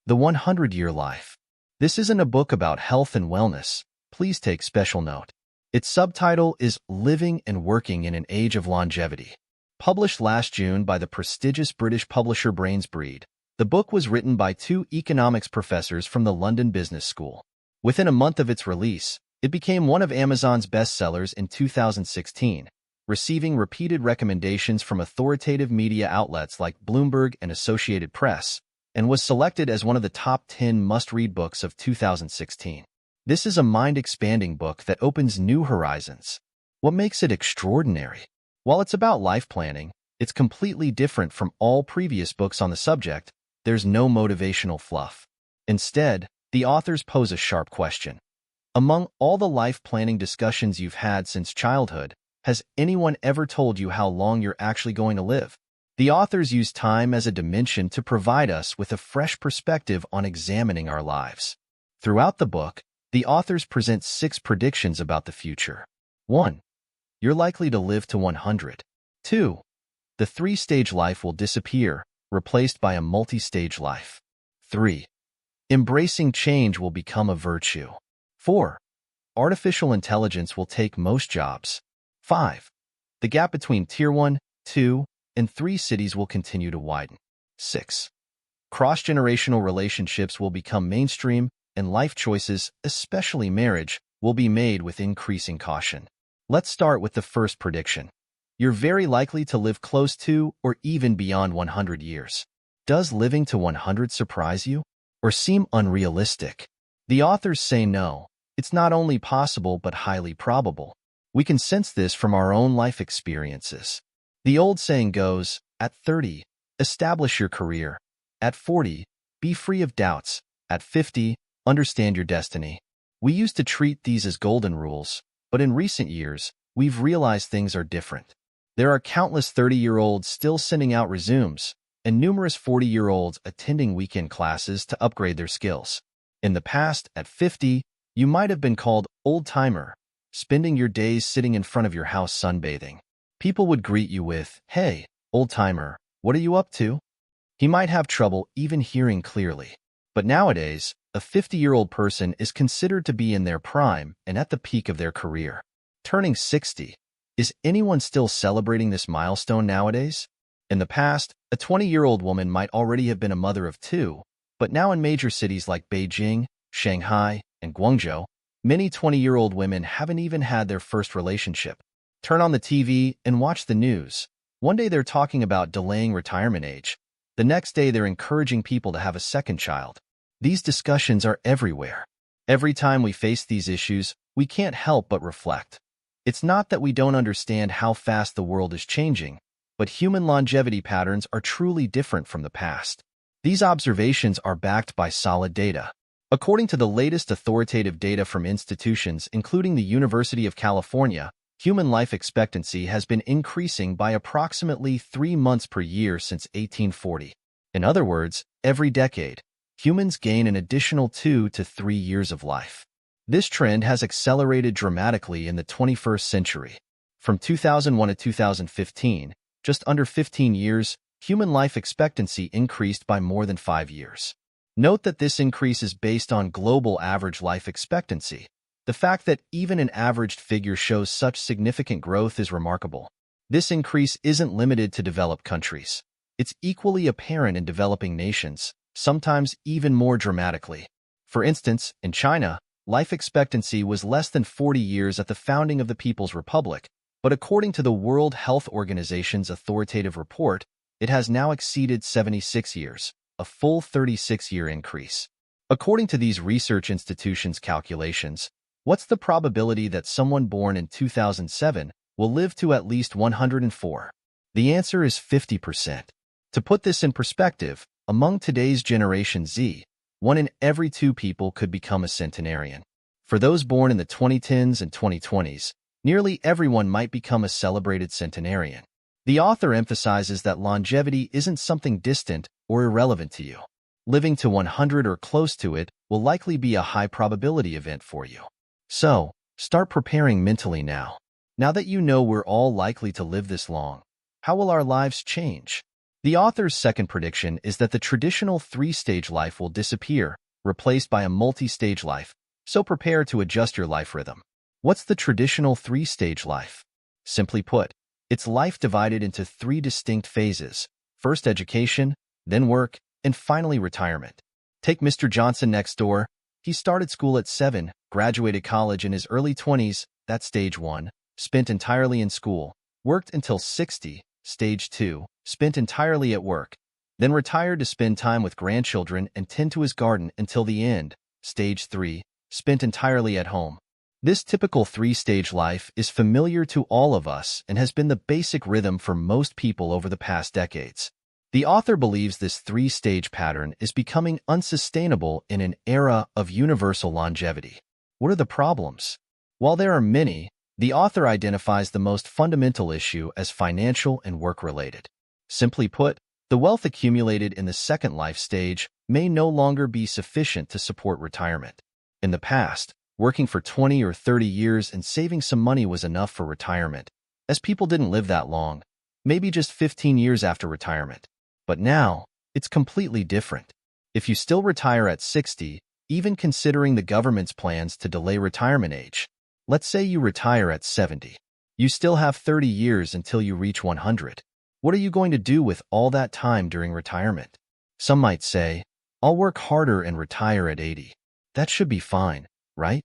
The 100-Year Life. This isn't a book about health and wellness. Please take special note. Its subtitle is Living and Working in an Age of Longevity. Published last June by the prestigious British publisher Brainsbreed, the book was written by two economics professors from the London Business School. Within a month of its release, it became one of Amazon's bestsellers in 2016, receiving repeated recommendations from authoritative media outlets like Bloomberg and Associated Press, and was selected as one of the top 10 must-read books of 2016. This is a mind-expanding book that opens new horizons. What makes it extraordinary? While it's about life planning, it's completely different from all previous books on the subject. There's no motivational fluff. Instead, the authors pose a sharp question. Among all the life planning discussions you've had since childhood, has anyone ever told you how long you're actually going to live? The authors use time as a dimension to provide us with a fresh perspective on examining our lives. Throughout the book, the authors present 6 predictions about the future. 1. You're likely to live to 100. 2. The 3-stage life will disappear, replaced by a multi-stage life. 3. Embracing change will become a virtue. 4. Artificial intelligence will take most jobs. 5. The gap between Tier 1, 2, and 3 cities will continue to widen. 6. Cross-generational relationships will become mainstream, and life choices, especially marriage, will be made with increasing caution. Let's start with the first prediction. You're very likely to live close to or even beyond 100 years. Does living to 100 surprise you? Or seem unrealistic? The authors say no. It's not only possible but highly probable. We can sense this from our own life experiences. The old saying goes, at 30, establish your career. At 40, be free of doubts. At 50, understand your destiny. We used to treat these as golden rules, but in recent years, we've realized things are different. There are countless 30-year-olds still sending out resumes, and numerous 40-year-olds attending weekend classes to upgrade their skills. In the past, at 50, you might have been called old-timer, spending your days sitting in front of your house sunbathing. People would greet you with, "Hey, old-timer, what are you up to?" He might have trouble even hearing clearly. But nowadays, a 50-year-old person is considered to be in their prime and at the peak of their career. Turning 60. Is anyone still celebrating this milestone nowadays? In the past, a 20-year-old woman might already have been a mother of 2, but now in major cities like Beijing, Shanghai, and Guangzhou, many 20-year-old women haven't even had their first relationship. Turn on the TV and watch the news. One day they're talking about delaying retirement age. The next day they're encouraging people to have a second child. These discussions are everywhere. Every time we face these issues, we can't help but reflect. It's not that we don't understand how fast the world is changing, but human longevity patterns are truly different from the past. These observations are backed by solid data. According to the latest authoritative data from institutions including the University of California, human life expectancy has been increasing by approximately 3 months per year since 1840. In other words, every decade, humans gain an additional 2 to 3 years of life. This trend has accelerated dramatically in the 21st century. From 2001 to 2015, just under 15 years, human life expectancy increased by more than 5 years. Note that this increase is based on global average life expectancy. The fact that even an averaged figure shows such significant growth is remarkable. This increase isn't limited to developed countries. It's equally apparent in developing nations, sometimes even more dramatically. For instance, in China, life expectancy was less than 40 years at the founding of the People's Republic, but according to the World Health Organization's authoritative report, it has now exceeded 76 years, a full 36-year increase. According to these research institutions' calculations, what's the probability that someone born in 2007 will live to at least 104? The answer is 50%. To put this in perspective, among today's Generation Z, 1 in every 2 people could become a centenarian. For those born in the 2010s and 2020s, nearly everyone might become a celebrated centenarian. The author emphasizes that longevity isn't something distant or irrelevant to you. Living to 100 or close to it will likely be a high-probability event for you. So, start preparing mentally now. Now that you know we're all likely to live this long, how will our lives change? The author's second prediction is that the traditional three-stage life will disappear, replaced by a multi-stage life, so prepare to adjust your life rhythm. What's the traditional three-stage life? Simply put, it's life divided into three distinct phases: first education, then work, and finally retirement. Take Mr. Johnson next door. He started school at 7, graduated college in his early 20s, that's stage 1, spent entirely in school, worked until 60, stage 2, spent entirely at work, then retired to spend time with grandchildren and tend to his garden until the end, stage 3, spent entirely at home. This typical three-stage life is familiar to all of us and has been the basic rhythm for most people over the past decades. The author believes this three-stage pattern is becoming unsustainable in an era of universal longevity. What are the problems? While there are many, the author identifies the most fundamental issue as financial and work-related. Simply put, the wealth accumulated in the second life stage may no longer be sufficient to support retirement. In the past, working for 20 or 30 years and saving some money was enough for retirement, as people didn't live that long, maybe just 15 years after retirement. But now, it's completely different. If you still retire at 60, even considering the government's plans to delay retirement age, let's say you retire at 70, you still have 30 years until you reach 100. What are you going to do with all that time during retirement? Some might say, I'll work harder and retire at 80. That should be fine, right?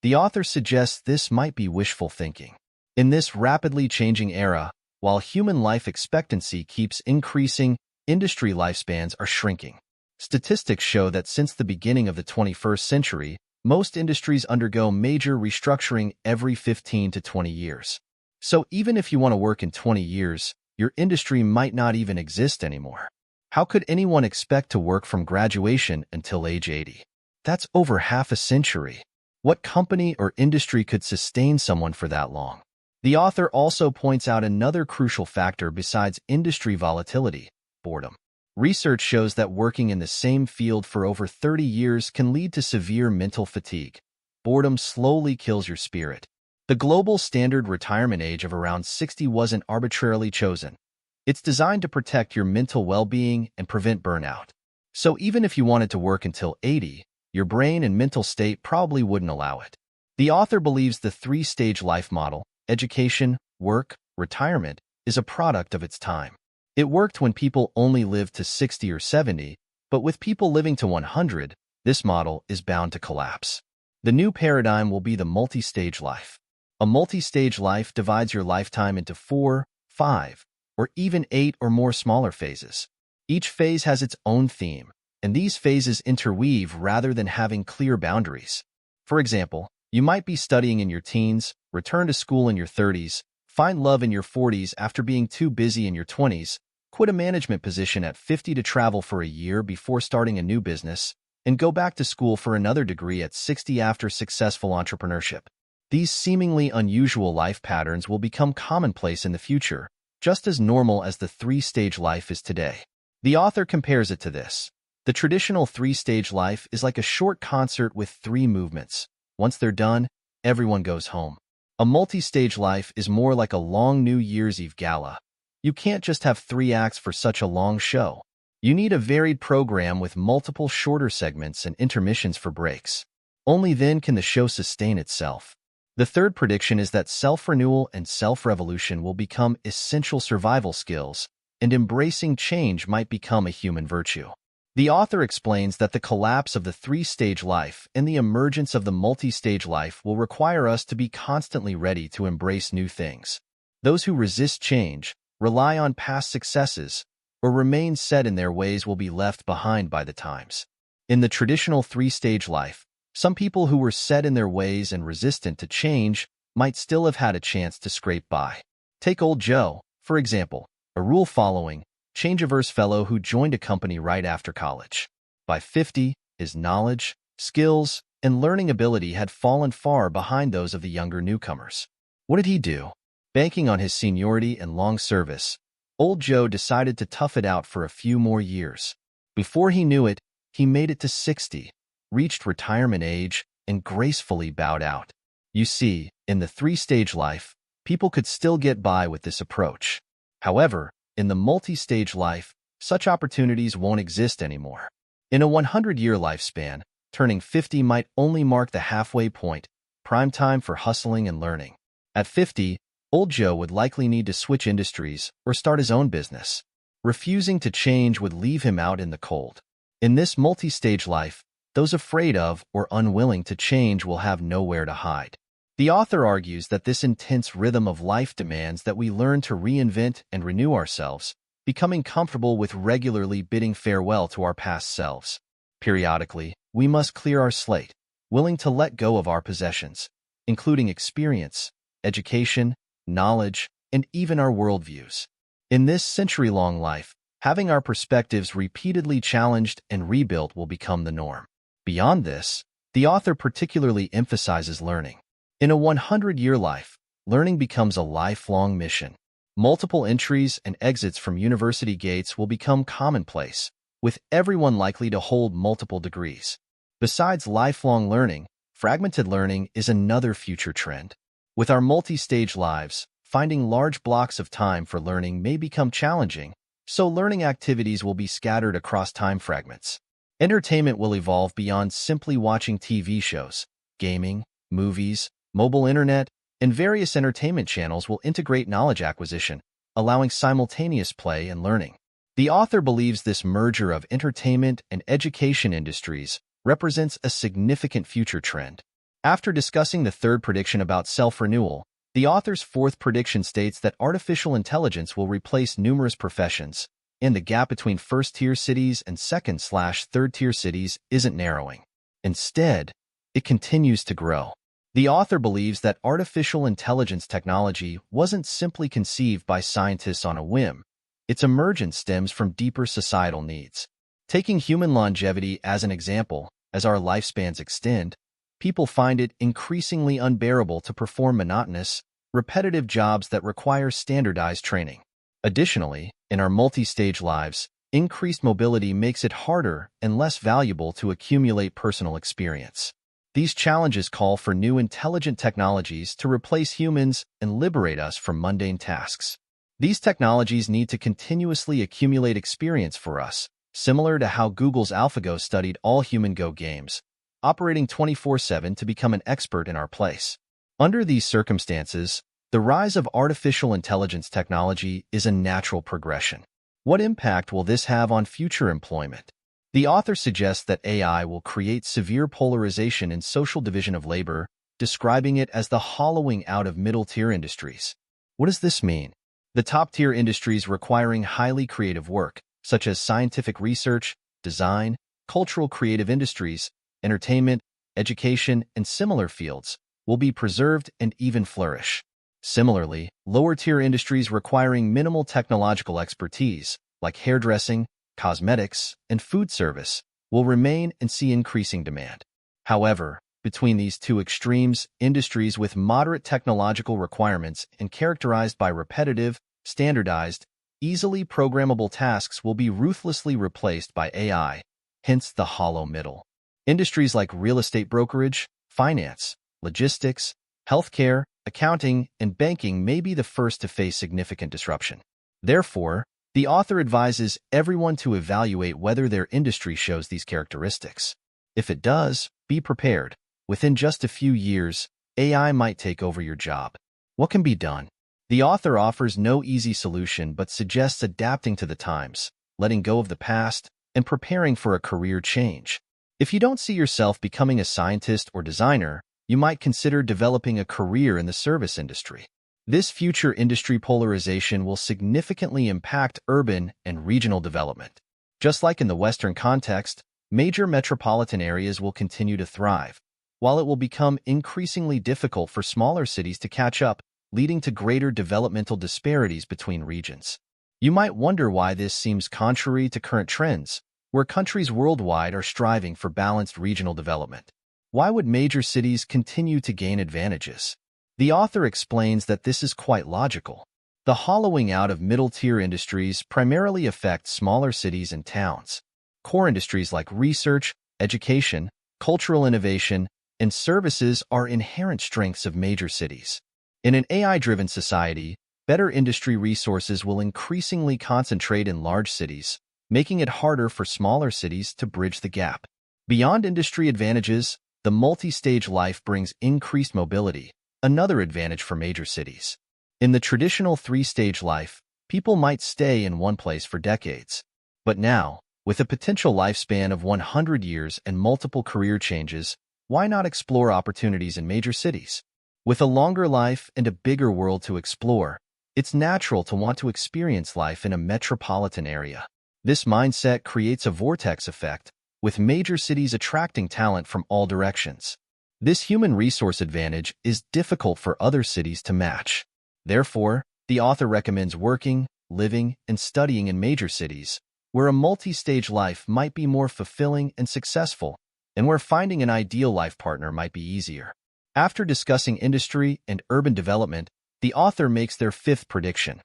The author suggests this might be wishful thinking. In this rapidly changing era, while human life expectancy keeps increasing, industry lifespans are shrinking. Statistics show that since the beginning of the 21st century, most industries undergo major restructuring every 15 to 20 years. So even if you want to work in 20 years, your industry might not even exist anymore. How could anyone expect to work from graduation until age 80? That's over half a century. What company or industry could sustain someone for that long? The author also points out another crucial factor besides industry volatility: boredom. Research shows that working in the same field for over 30 years can lead to severe mental fatigue. Boredom slowly kills your spirit. The global standard retirement age of around 60 wasn't arbitrarily chosen. It's designed to protect your mental well-being and prevent burnout. So even if you wanted to work until 80, your brain and mental state probably wouldn't allow it. The author believes the three-stage life model, education, work, retirement, is a product of its time. It worked when people only lived to 60 or 70, but with people living to 100, this model is bound to collapse. The new paradigm will be the multi-stage life. A multi-stage life divides your lifetime into 4, 5, or even 8 or more smaller phases. Each phase has its own theme, and these phases interweave rather than having clear boundaries. For example, you might be studying in your teens, return to school in your 30s, find love in your 40s after being too busy in your 20s, quit a management position at 50 to travel for a year before starting a new business, and go back to school for another degree at 60 after successful entrepreneurship. These seemingly unusual life patterns will become commonplace in the future, just as normal as the three-stage life is today. The author compares it to this. The traditional three-stage life is like a short concert with 3 movements. Once they're done, everyone goes home. A multi-stage life is more like a long New Year's Eve gala. You can't just have 3 acts for such a long show. You need a varied program with multiple shorter segments and intermissions for breaks. Only then can the show sustain itself. The third prediction is that self-renewal and self-revolution will become essential survival skills, and embracing change might become a human virtue. The author explains that the collapse of the three-stage life and the emergence of the multi-stage life will require us to be constantly ready to embrace new things. Those who resist change, rely on past successes, or remain set in their ways will be left behind by the times. In the traditional three-stage life, some people who were set in their ways and resistant to change might still have had a chance to scrape by. Take old Joe, for example, a rule-following, change-averse fellow who joined a company right after college. By 50, his knowledge, skills, and learning ability had fallen far behind those of the younger newcomers. What did he do? Banking on his seniority and long service, old Joe decided to tough it out for a few more years. Before he knew it, he made it to 60, reached retirement age, and gracefully bowed out. You see, in the three-stage life, people could still get by with this approach. However, in the multi-stage life, such opportunities won't exist anymore. In a 100-year lifespan, turning 50 might only mark the halfway point, prime time for hustling and learning. At 50, old Joe would likely need to switch industries or start his own business. Refusing to change would leave him out in the cold. In this multi-stage life, those afraid of or unwilling to change will have nowhere to hide. The author argues that this intense rhythm of life demands that we learn to reinvent and renew ourselves, becoming comfortable with regularly bidding farewell to our past selves. Periodically, we must clear our slate, willing to let go of our possessions, including experience, education, knowledge, and even our worldviews. In this century-long life, having our perspectives repeatedly challenged and rebuilt will become the norm. Beyond this, the author particularly emphasizes learning. In a 100-year life, learning becomes a lifelong mission. Multiple entries and exits from university gates will become commonplace, with everyone likely to hold multiple degrees. Besides lifelong learning, fragmented learning is another future trend. With our multi-stage lives, finding large blocks of time for learning may become challenging, so learning activities will be scattered across time fragments. Entertainment will evolve beyond simply watching TV shows. Gaming, movies, mobile internet, and various entertainment channels will integrate knowledge acquisition, allowing simultaneous play and learning. The author believes this merger of entertainment and education industries represents a significant future trend. After discussing the third prediction about self-renewal, the author's fourth prediction states that artificial intelligence will replace numerous professions, and the gap between first-tier cities and second/third-tier cities isn't narrowing. Instead, it continues to grow. The author believes that artificial intelligence technology wasn't simply conceived by scientists on a whim. Its emergence stems from deeper societal needs. Taking human longevity as an example, as our lifespans extend, people find it increasingly unbearable to perform monotonous, repetitive jobs that require standardized training. Additionally, in our multi-stage lives, increased mobility makes it harder and less valuable to accumulate personal experience. These challenges call for new intelligent technologies to replace humans and liberate us from mundane tasks. These technologies need to continuously accumulate experience for us, similar to how Google's AlphaGo studied all human Go games, operating 24/7 to become an expert in our place. Under these circumstances, the rise of artificial intelligence technology is a natural progression. What impact will this have on future employment? The author suggests that AI will create severe polarization and social division of labor, describing it as the hollowing out of middle-tier industries. What does this mean? The top-tier industries requiring highly creative work, such as scientific research, design, cultural creative industries, entertainment, education, and similar fields, will be preserved and even flourish. Similarly, lower-tier industries requiring minimal technological expertise, like hairdressing, cosmetics, and food service, will remain and see increasing demand. However, between these two extremes, industries with moderate technological requirements and characterized by repetitive, standardized, easily programmable tasks will be ruthlessly replaced by AI, hence the hollow middle. Industries like real estate brokerage, finance, logistics, healthcare, accounting, and banking may be the first to face significant disruption. Therefore, the author advises everyone to evaluate whether their industry shows these characteristics. If it does, be prepared. Within just a few years, AI might take over your job. What can be done? The author offers no easy solution but suggests adapting to the times, letting go of the past, and preparing for a career change. If you don't see yourself becoming a scientist or designer, you might consider developing a career in the service industry. This future industry polarization will significantly impact urban and regional development. Just like in the Western context, major metropolitan areas will continue to thrive, while it will become increasingly difficult for smaller cities to catch up, leading to greater developmental disparities between regions. You might wonder why this seems contrary to current trends, where countries worldwide are striving for balanced regional development. Why would major cities continue to gain advantages? The author explains that this is quite logical. The hollowing out of middle-tier industries primarily affects smaller cities and towns. Core industries like research, education, cultural innovation, and services are inherent strengths of major cities. In an AI-driven society, better industry resources will increasingly concentrate in large cities, making it harder for smaller cities to bridge the gap. Beyond industry advantages, the multi-stage life brings increased mobility, another advantage for major cities. In the traditional three-stage life, people might stay in one place for decades. But now, with a potential lifespan of 100 years and multiple career changes, why not explore opportunities in major cities? With a longer life and a bigger world to explore, it's natural to want to experience life in a metropolitan area. This mindset creates a vortex effect, with major cities attracting talent from all directions. This human resource advantage is difficult for other cities to match. Therefore, the author recommends working, living, and studying in major cities, where a multi-stage life might be more fulfilling and successful, and where finding an ideal life partner might be easier. After discussing industry and urban development, the author makes their fifth prediction.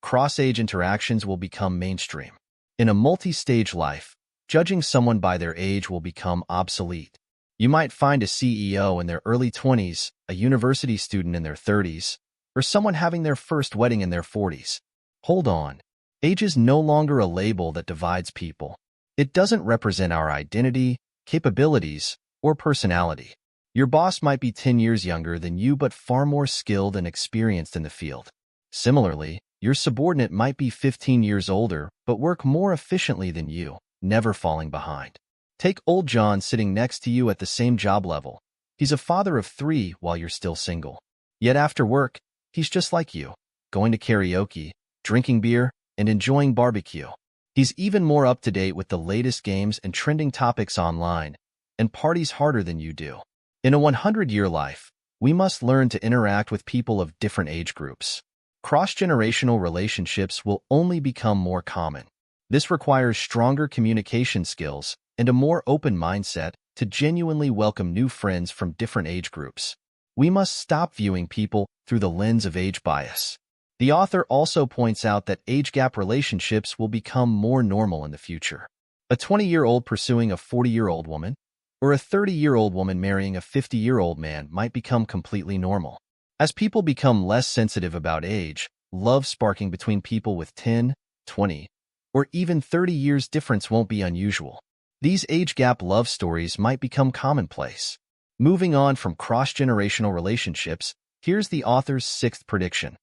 Cross-age interactions will become mainstream. In a multi-stage life, judging someone by their age will become obsolete. You might find a CEO in their early 20s, a university student in their 30s, or someone having their first wedding in their 40s. Hold on. Age is no longer a label that divides people. It doesn't represent our identity, capabilities, or personality. Your boss might be 10 years younger than you but far more skilled and experienced in the field. Similarly, your subordinate might be 15 years older but work more efficiently than you, never falling behind. Take old John sitting next to you at the same job level. He's a father of 3 while you're still single. Yet after work, he's just like you, going to karaoke, drinking beer, and enjoying barbecue. He's even more up-to-date with the latest games and trending topics online, and parties harder than you do. In a 100-year life, we must learn to interact with people of different age groups. Cross-generational relationships will only become more common. This requires stronger communication skills and a more open mindset to genuinely welcome new friends from different age groups. We must stop viewing people through the lens of age bias. The author also points out that age gap relationships will become more normal in the future. A 20-year-old pursuing a 40-year-old woman, or a 30-year-old woman marrying a 50-year-old man might become completely normal. As people become less sensitive about age, love sparking between people with 10, 20, or even 30 years difference won't be unusual. These age gap love stories might become commonplace. Moving on from cross-generational relationships, here's the author's sixth prediction.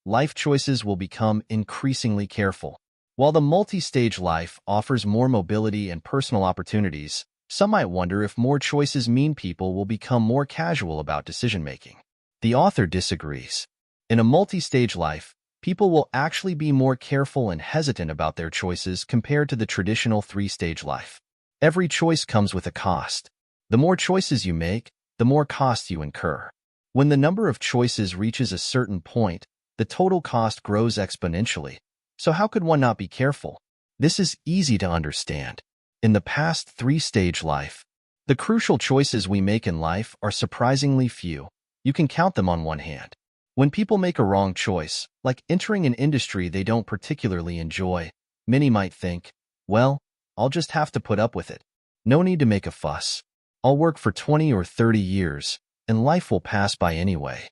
Life choices will become increasingly careful. While the multi-stage life offers more mobility and personal opportunities, some might wonder if more choices mean people will become more casual about decision-making. The author disagrees. In a multi-stage life, people will actually be more careful and hesitant about their choices compared to the traditional three-stage life. Every choice comes with a cost. The more choices you make, the more costs you incur. When the number of choices reaches a certain point, the total cost grows exponentially. So how could one not be careful? This is easy to understand. In the past three-stage life, the crucial choices we make in life are surprisingly few. You can count them on one hand. When people make a wrong choice, like entering an industry they don't particularly enjoy, many might think, well, I'll just have to put up with it. No need to make a fuss. I'll work for 20 or 30 years, and life will pass by anyway.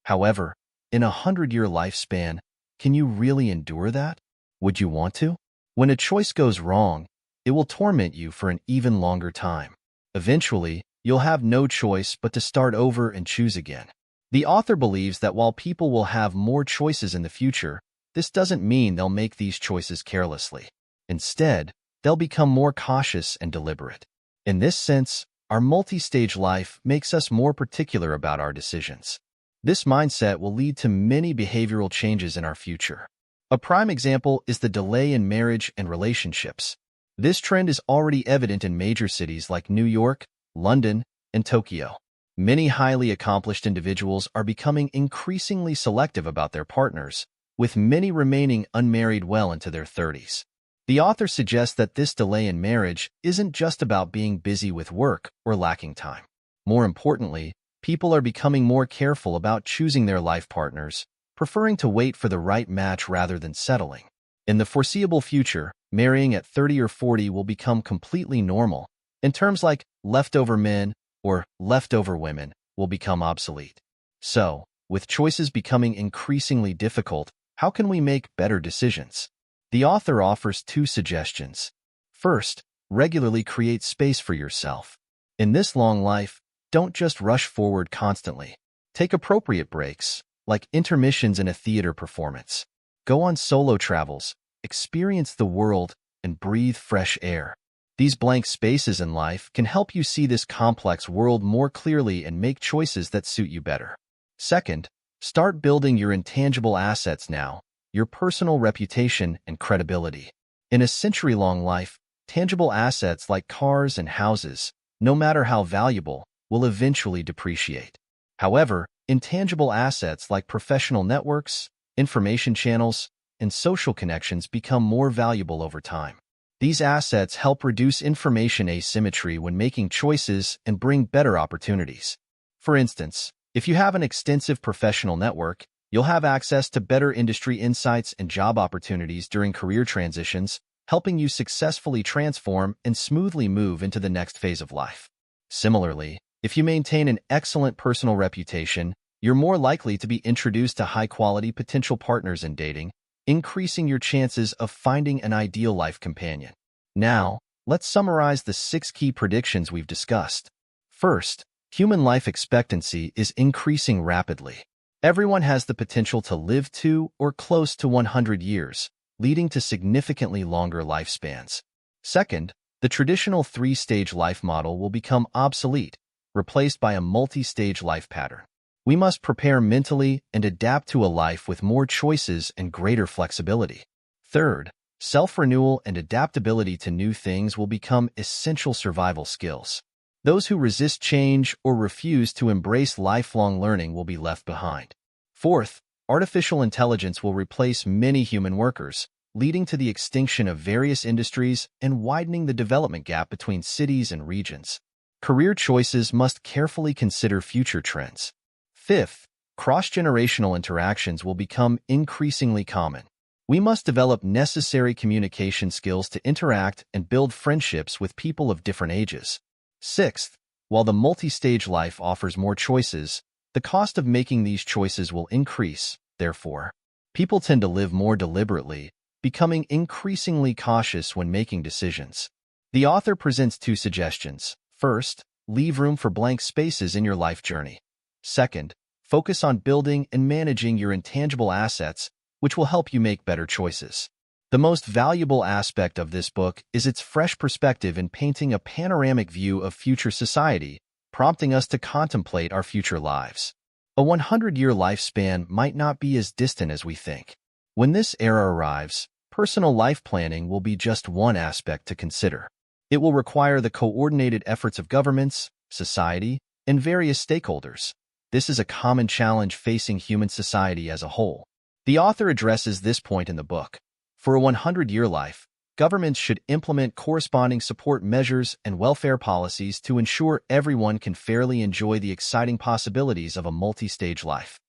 However, in a 100-year lifespan, can you really endure that? Would you want to? When a choice goes wrong, it will torment you for an even longer time. Eventually, you'll have no choice but to start over and choose again. The author believes that while people will have more choices in the future, this doesn't mean they'll make these choices carelessly. Instead, they'll become more cautious and deliberate. In this sense, our multi-stage life makes us more particular about our decisions. This mindset will lead to many behavioral changes in our future. A prime example is the delay in marriage and relationships. This trend is already evident in major cities like New York, London, and Tokyo. Many highly accomplished individuals are becoming increasingly selective about their partners, with many remaining unmarried well into their 30s. The author suggests that this delay in marriage isn't just about being busy with work or lacking time. More importantly, people are becoming more careful about choosing their life partners, preferring to wait for the right match rather than settling. In the foreseeable future, marrying at 30 or 40 will become completely normal, and terms like leftover men or leftover women will become obsolete. So, with choices becoming increasingly difficult, how can we make better decisions? The author offers two suggestions. First, regularly create space for yourself. In this long life, don't just rush forward constantly. Take appropriate breaks, like intermissions in a theater performance. Go on solo travels, experience the world, and breathe fresh air. These blank spaces in life can help you see this complex world more clearly and make choices that suit you better. Second, start building your intangible assets now, your personal reputation and credibility. In a century-long life, tangible assets like cars and houses, no matter how valuable, will eventually depreciate. However, intangible assets like professional networks, information channels, and social connections become more valuable over time. These assets help reduce information asymmetry when making choices and bring better opportunities. For instance, if you have an extensive professional network, you'll have access to better industry insights and job opportunities during career transitions, helping you successfully transform and smoothly move into the next phase of life. Similarly, if you maintain an excellent personal reputation, you're more likely to be introduced to high-quality potential partners in dating, increasing your chances of finding an ideal life companion. Now, let's summarize the 6 key predictions we've discussed. First, human life expectancy is increasing rapidly. Everyone has the potential to live to or close to 100 years, leading to significantly longer lifespans. Second, the traditional 3-stage life model will become obsolete, replaced by a multi-stage life pattern. We must prepare mentally and adapt to a life with more choices and greater flexibility. Third, self-renewal and adaptability to new things will become essential survival skills. Those who resist change or refuse to embrace lifelong learning will be left behind. Fourth, artificial intelligence will replace many human workers, leading to the extinction of various industries and widening the development gap between cities and regions. Career choices must carefully consider future trends. Fifth, cross-generational interactions will become increasingly common. We must develop necessary communication skills to interact and build friendships with people of different ages. Sixth, while the multi-stage life offers more choices, the cost of making these choices will increase. Therefore, people tend to live more deliberately, becoming increasingly cautious when making decisions. The author presents 2 suggestions. First, leave room for blank spaces in your life journey. Second, focus on building and managing your intangible assets, which will help you make better choices. The most valuable aspect of this book is its fresh perspective in painting a panoramic view of future society, prompting us to contemplate our future lives. A 100-year lifespan might not be as distant as we think. When this era arrives, personal life planning will be just one aspect to consider. It will require the coordinated efforts of governments, society, and various stakeholders. This is a common challenge facing human society as a whole. The author addresses this point in the book. For a 100-year life, governments should implement corresponding support measures and welfare policies to ensure everyone can fairly enjoy the exciting possibilities of a multi-stage life.